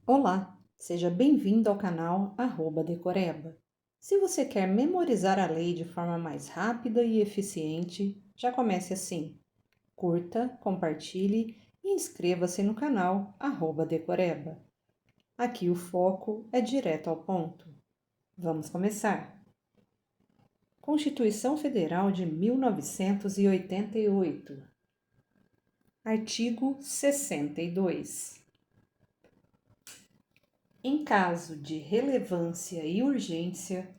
Olá, seja bem-vindo ao canal @decoreba. Se você quer memorizar a lei de forma mais rápida e eficiente, já comece assim. Curta, compartilhe e inscreva-se no canal @decoreba. Aqui o foco é direto ao ponto. Vamos começar. Constituição Federal de 1988. Artigo 62. Em caso de relevância e urgência,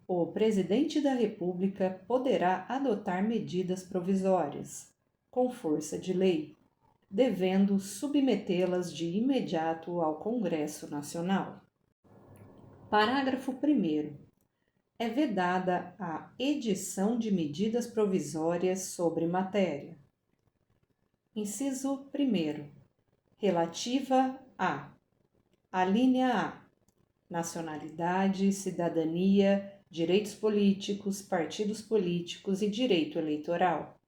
o Presidente da República poderá adotar medidas provisórias, com força de lei, devendo submetê-las de imediato ao Congresso Nacional. Parágrafo 1º. É vedada a edição de medidas provisórias sobre matéria. Inciso 1º. Relativa a: alínea A, nacionalidade, cidadania, direitos políticos, partidos políticos e direito eleitoral.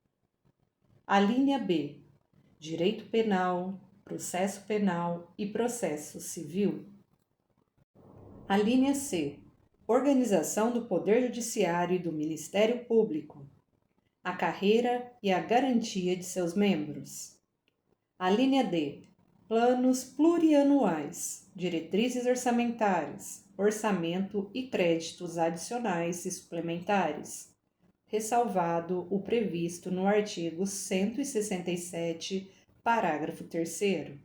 Alínea B, direito penal, processo penal e processo civil. Alínea C, organização do Poder Judiciário e do Ministério Público, a carreira e a garantia de seus membros. Alínea D, planos plurianuais, diretrizes orçamentárias, orçamento e créditos adicionais e suplementares, ressalvado o previsto no artigo 167, parágrafo 3º.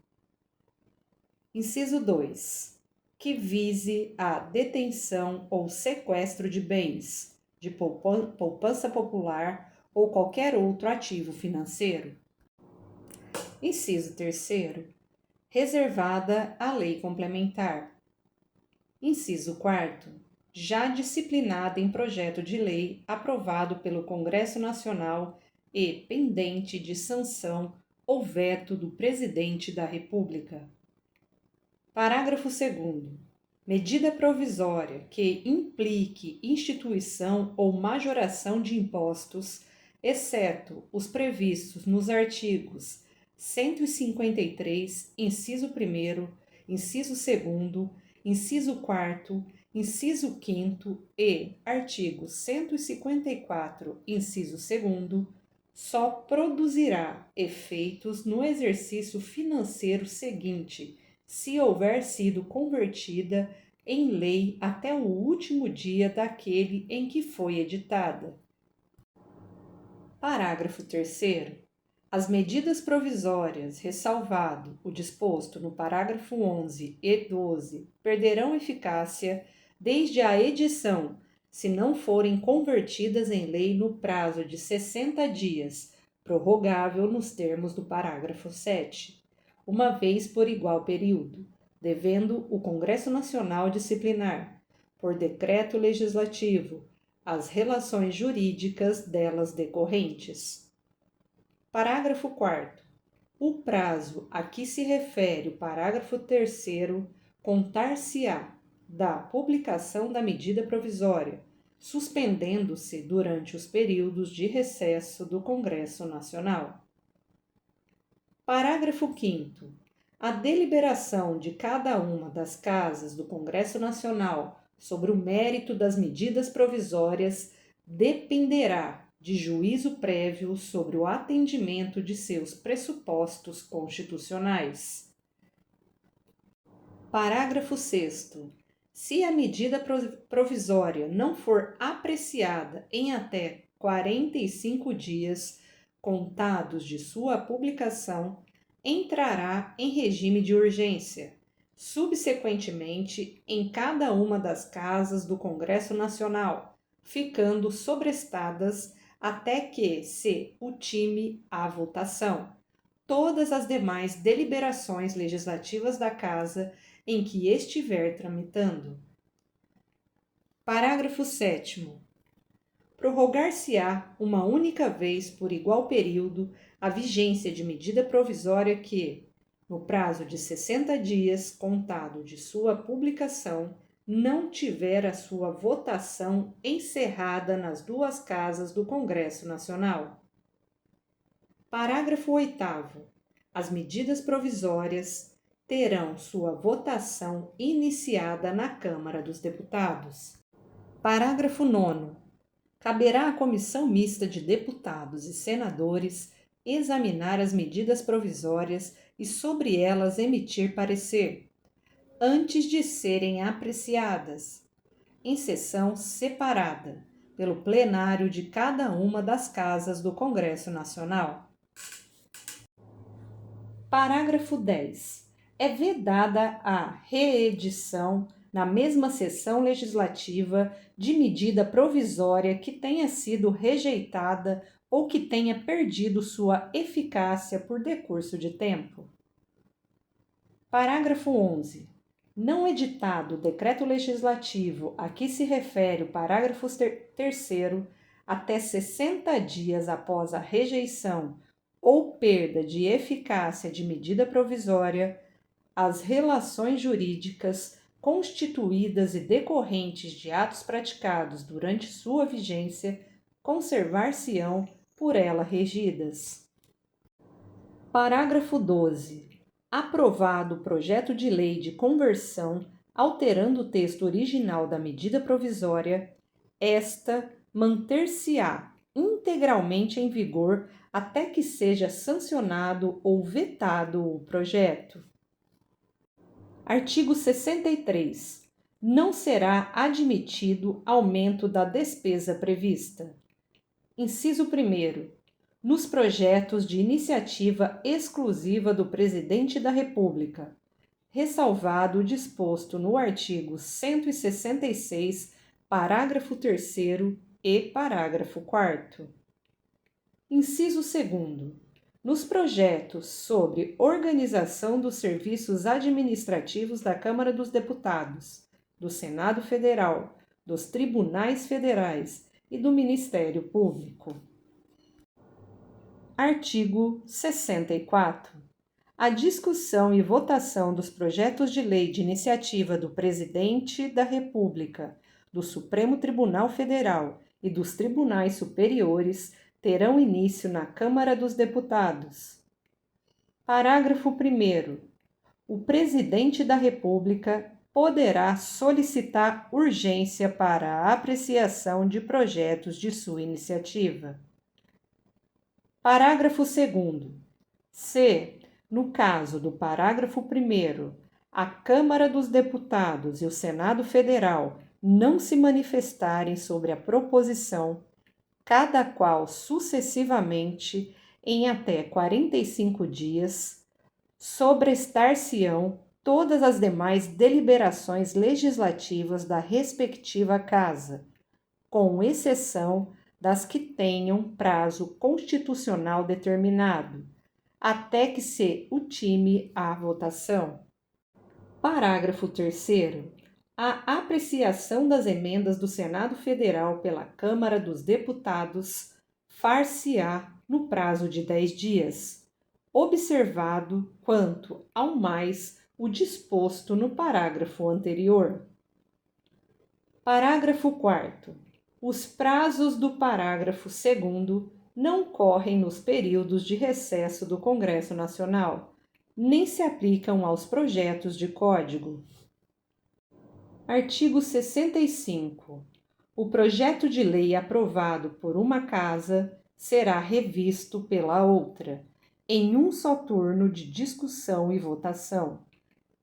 Inciso 2. Que vise a detenção ou sequestro de bens, de poupança popular ou qualquer outro ativo financeiro. Inciso 3º. Reservada a lei complementar. Inciso 4º. Já disciplinada em projeto de lei aprovado pelo Congresso Nacional e pendente de sanção ou veto do Presidente da República. Parágrafo 2º. Medida provisória que implique instituição ou majoração de impostos, exceto os previstos nos artigos 153, inciso 1º, inciso 2º, inciso 4º, inciso 5º e artigo 154, inciso 2º, só produzirá efeitos no exercício financeiro seguinte, se houver sido convertida em lei até o último dia daquele em que foi editada. Parágrafo 3º. As medidas provisórias, ressalvado o disposto no parágrafo 11 e 12, perderão eficácia desde a edição, se não forem convertidas em lei no prazo de 60 dias, prorrogável nos termos do parágrafo 7, uma vez por igual período, devendo o Congresso Nacional disciplinar, por decreto legislativo, as relações jurídicas delas decorrentes. Parágrafo 4º. O prazo a que se refere o parágrafo 3º contar-se-á da publicação da medida provisória, suspendendo-se durante os períodos de recesso do Congresso Nacional. Parágrafo 5º. A deliberação de cada uma das casas do Congresso Nacional sobre o mérito das medidas provisórias dependerá de juízo prévio sobre o atendimento de seus pressupostos constitucionais. Parágrafo 6º. Se a medida provisória não for apreciada em até 45 dias contados de sua publicação, entrará em regime de urgência, subsequentemente em cada uma das casas do Congresso Nacional, ficando sobrestadas até que se ultime a votação todas as demais deliberações legislativas da Casa em que estiver tramitando. Parágrafo 7º. Prorrogar-se-á uma única vez por igual período a vigência de medida provisória que, no prazo de 60 dias contado de sua publicação, não tiver a sua votação encerrada nas duas casas do Congresso Nacional. Parágrafo 8º. As medidas provisórias terão sua votação iniciada na Câmara dos Deputados. Parágrafo 9º. Caberá à Comissão Mista de Deputados e Senadores examinar as medidas provisórias e sobre elas emitir parecer, antes de serem apreciadas, em sessão separada, pelo plenário de cada uma das casas do Congresso Nacional. Parágrafo 10. É vedada a reedição, na mesma sessão legislativa, de medida provisória que tenha sido rejeitada ou que tenha perdido sua eficácia por decurso de tempo. Parágrafo 11. Não editado o decreto legislativo a que se refere o parágrafo 3º, até 60 dias após a rejeição ou perda de eficácia de medida provisória, as relações jurídicas constituídas e decorrentes de atos praticados durante sua vigência conservar-se-ão por ela regidas. Parágrafo 12. Aprovado o projeto de lei de conversão, alterando o texto original da medida provisória, esta manter-se-á integralmente em vigor até que seja sancionado ou vetado o projeto. Artigo 63. Não será admitido aumento da despesa prevista. Inciso 1º. Nos projetos de iniciativa exclusiva do Presidente da República, ressalvado o disposto no artigo 166, parágrafo 3º e parágrafo 4º. Inciso 2º. Nos projetos sobre organização dos serviços administrativos da Câmara dos Deputados, do Senado Federal, dos Tribunais Federais e do Ministério Público. Artigo 64. A discussão e votação dos projetos de lei de iniciativa do Presidente da República, do Supremo Tribunal Federal e dos Tribunais Superiores terão início na Câmara dos Deputados. Parágrafo 1º. O Presidente da República poderá solicitar urgência para a apreciação de projetos de sua iniciativa. Parágrafo 2º. Se, no caso do parágrafo 1º, a Câmara dos Deputados e o Senado Federal não se manifestarem sobre a proposição, cada qual sucessivamente, em até 45 dias, sobrestar-se-ão todas as demais deliberações legislativas da respectiva casa, com exceção das que tenham prazo constitucional determinado, até que se ultime a votação. Parágrafo 3º. A apreciação das emendas do Senado Federal pela Câmara dos Deputados far-se-á no prazo de 10 dias, observado, quanto ao mais, o disposto no parágrafo anterior. Parágrafo 4º. Os prazos do parágrafo 2º não correm nos períodos de recesso do Congresso Nacional, nem se aplicam aos projetos de código. Artigo 65. O projeto de lei aprovado por uma casa será revisto pela outra, em um só turno de discussão e votação,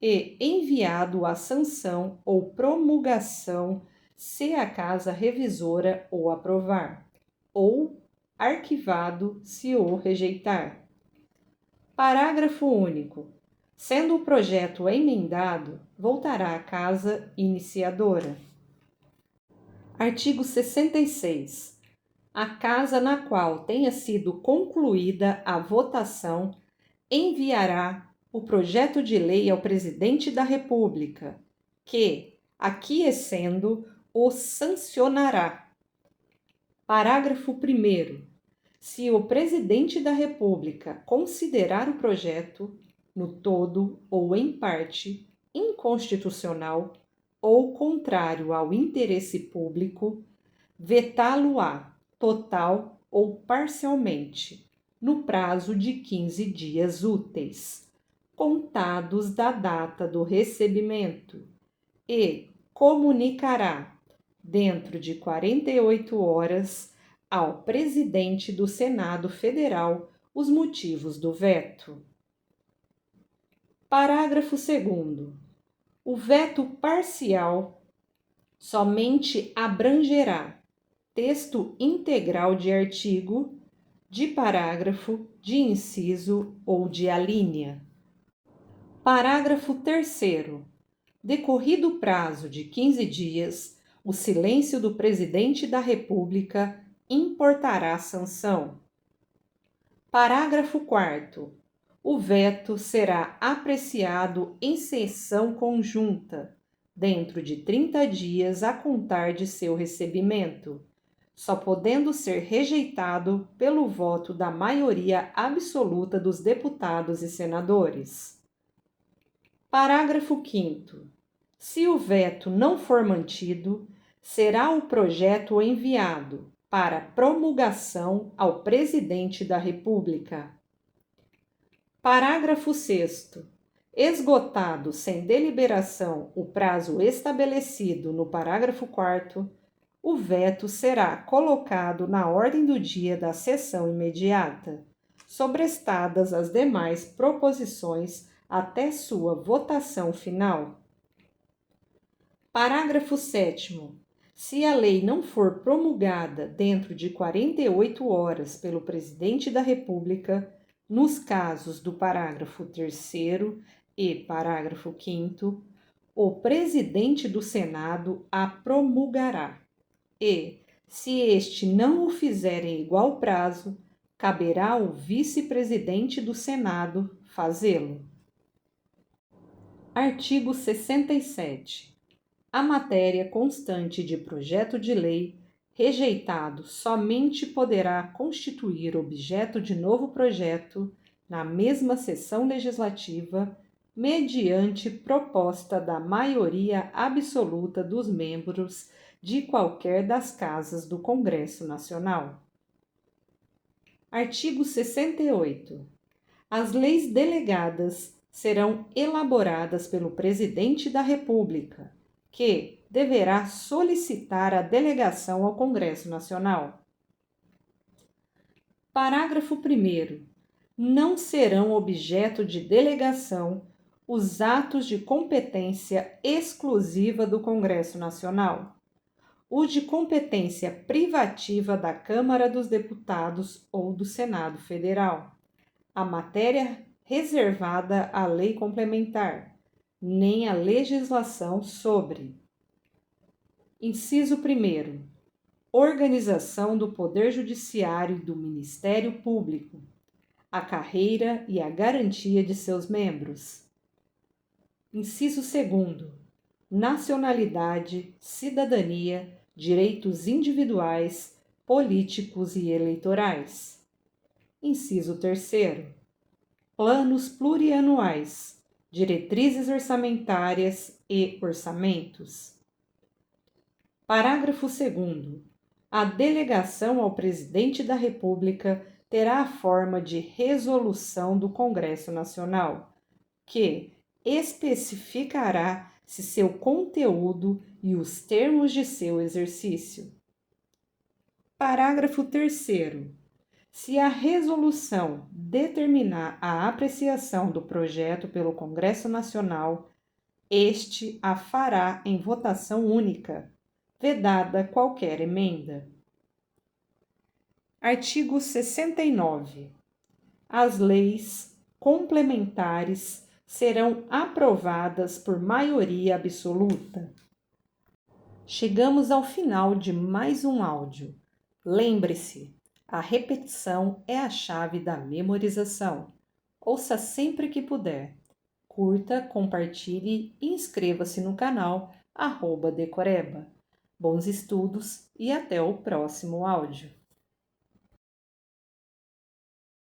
e enviado à sanção ou promulgação se a casa revisora o aprovar, ou arquivado se o rejeitar. Parágrafo único. Sendo o projeto emendado, voltará à casa iniciadora. Artigo 66. A casa na qual tenha sido concluída a votação enviará o projeto de lei ao Presidente da República, que, aquiescendo, o sancionará. Parágrafo 1º. Se o Presidente da República considerar o projeto, no todo ou em parte, inconstitucional ou contrário ao interesse público, vetá-lo-á, total ou parcialmente, no prazo de 15 dias úteis. contados da data do recebimento, e comunicará, dentro de 48 horas, ao presidente do Senado Federal os motivos do veto. Parágrafo 2º. O veto parcial somente abrangerá texto integral de artigo, de parágrafo, de inciso ou de alínea. Parágrafo 3º. Decorrido o prazo de 15 dias, o silêncio do Presidente da República importará sanção. Parágrafo 4º. O veto será apreciado em sessão conjunta, dentro de 30 dias a contar de seu recebimento, só podendo ser rejeitado pelo voto da maioria absoluta dos deputados e senadores. Parágrafo 5º. Se o veto não for mantido, será o projeto enviado para promulgação ao Presidente da República. Parágrafo 6º. Esgotado sem deliberação o prazo estabelecido no parágrafo 4º, o veto será colocado na ordem do dia da sessão imediata, sobrestadas as demais proposições até sua votação final. Parágrafo 7º. Se a lei não for promulgada dentro de 48 horas pelo Presidente da República, nos casos do parágrafo 3º e parágrafo 5º, o Presidente do Senado a promulgará. E, se este não o fizer em igual prazo, caberá ao Vice-Presidente do Senado fazê-lo. Artigo 67. A matéria constante de projeto de lei rejeitado somente poderá constituir objeto de novo projeto na mesma sessão legislativa, mediante proposta da maioria absoluta dos membros de qualquer das casas do Congresso Nacional. Artigo 68. As leis delegadas serão elaboradas pelo Presidente da República, que deverá solicitar a delegação ao Congresso Nacional. Parágrafo 1º. Não serão objeto de delegação os atos de competência exclusiva do Congresso Nacional, o de competência privativa da Câmara dos Deputados ou do Senado Federal, a matéria reservada à lei complementar, nem a legislação sobre. Inciso 1º. Organização do Poder Judiciário e do Ministério Público, a carreira e a garantia de seus membros. Inciso 2º. Nacionalidade, cidadania, direitos individuais, políticos e eleitorais. Inciso 3º. Planos plurianuais, diretrizes orçamentárias e orçamentos. Parágrafo 2º. A delegação ao Presidente da República terá a forma de resolução do Congresso Nacional, que especificará se seu conteúdo e os termos de seu exercício. Parágrafo 3º. Se a resolução determinar a apreciação do projeto pelo Congresso Nacional, este a fará em votação única, vedada qualquer emenda. Artigo 69. As leis complementares serão aprovadas por maioria absoluta. Chegamos ao final de mais um áudio. Lembre-se, a repetição é a chave da memorização. Ouça sempre que puder. Curta, compartilhe e inscreva-se no canal @decoreba. Bons estudos e até o próximo áudio.